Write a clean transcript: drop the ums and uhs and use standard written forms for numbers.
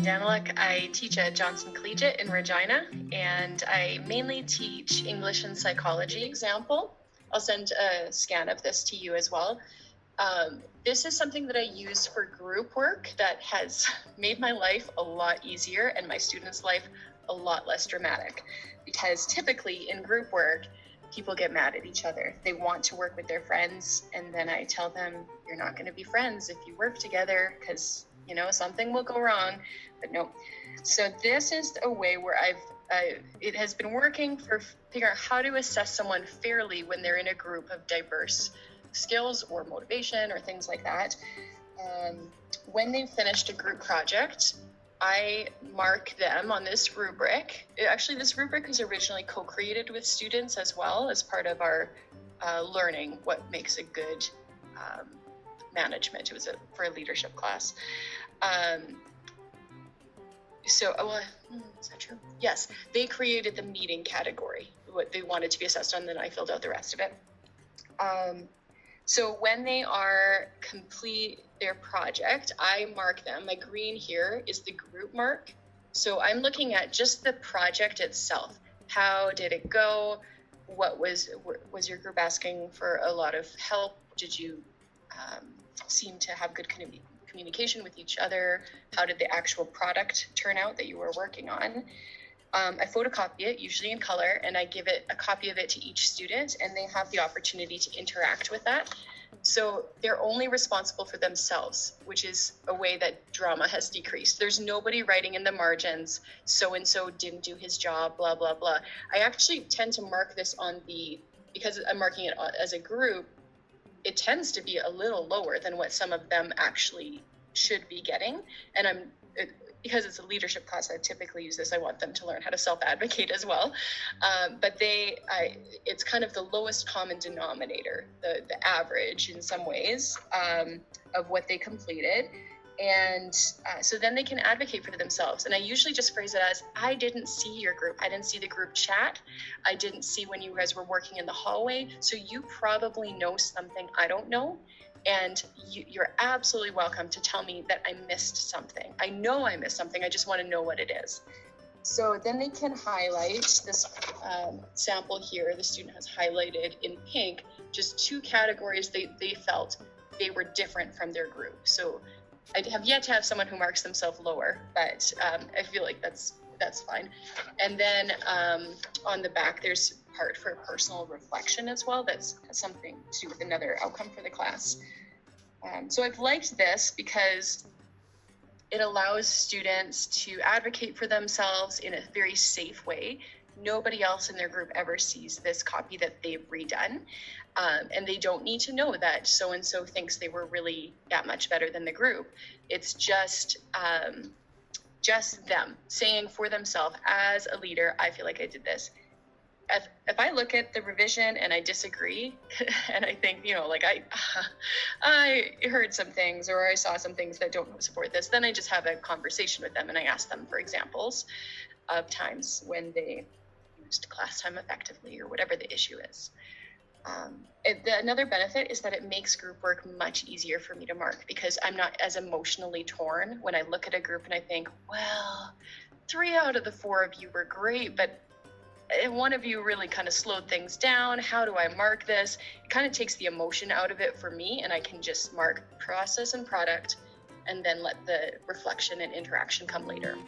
Carmen Daniluk. I teach at Johnson Collegiate in Regina, and I mainly teach English and psychology. Example, I'll send a scan of this to you as well. This is something that I use for group work that has made my life a lot easier and my students' life a lot less dramatic. Because typically in group work, people get mad at each other. They want to work with their friends, and then I tell them, you're not going to be friends if you work together because, you know, something will go wrong. But no. So this is a way where it has been working for figuring out how to assess someone fairly when they're in a group of diverse skills or motivation or things like that. When they've finished a group project, I mark them on this rubric. Actually, this rubric was originally co-created with students as well as part of our learning what makes a good management. It was for a leadership class. Is that true? Yes, they created the meeting category, what they wanted to be assessed on, then I filled out the rest of it. So when they are complete their project, I mark them. My green here is the group mark. So I'm looking at just the project itself. How did it go? What was your group asking for a lot of help? Did you seem to have good communication with each other? How did the actual product turn out that you were working on? I photocopy it, usually in color, and I give it a copy of it to each student, and they have the opportunity to interact with that. So they're only responsible for themselves, which is a way that drama has decreased. There's nobody writing in the margins, so-and-so didn't do his job, blah, blah, blah. I actually tend to mark this because I'm marking it as a group, it tends to be a little lower than what some of them actually should be getting. And because it's a leadership class, I typically use this. I want them to learn how to self-advocate as well. But it's kind of the lowest common denominator, the average in some ways of what they completed. And so then they can advocate for themselves. And I usually just phrase it as, I didn't see your group. I didn't see the group chat. I didn't see when you guys were working in the hallway. So you probably know something I don't know. And you're absolutely welcome to tell me that I missed something. I know I missed something. I just want to know what it is. So then they can highlight this sample here. The student has highlighted in pink just two categories they felt they were different from their group. So I have yet to have someone who marks themselves lower, but I feel like that's fine. And then on the back, there's part for personal reflection as well. That's something to do with another outcome for the class. So I've liked this because it allows students to advocate for themselves in a very safe way. Nobody else in their group ever sees this copy that they've redone. And they don't need to know that so-and-so thinks they were really that much better than the group. It's just them saying for themselves, as a leader, I feel like I did this. If I look at the revision and I disagree, and I think, like I heard some things or I saw some things that don't support this, then I just have a conversation with them and I ask them for examples of times when they used class time effectively or whatever the issue is. Another benefit is that it makes group work much easier for me to mark because I'm not as emotionally torn when I look at a group and I think, well, 3 out of the 4 of you were great, but one of you really kind of slowed things down. How do I mark this? It kind of takes the emotion out of it for me, and I can just mark process and product and then let the reflection and interaction come later.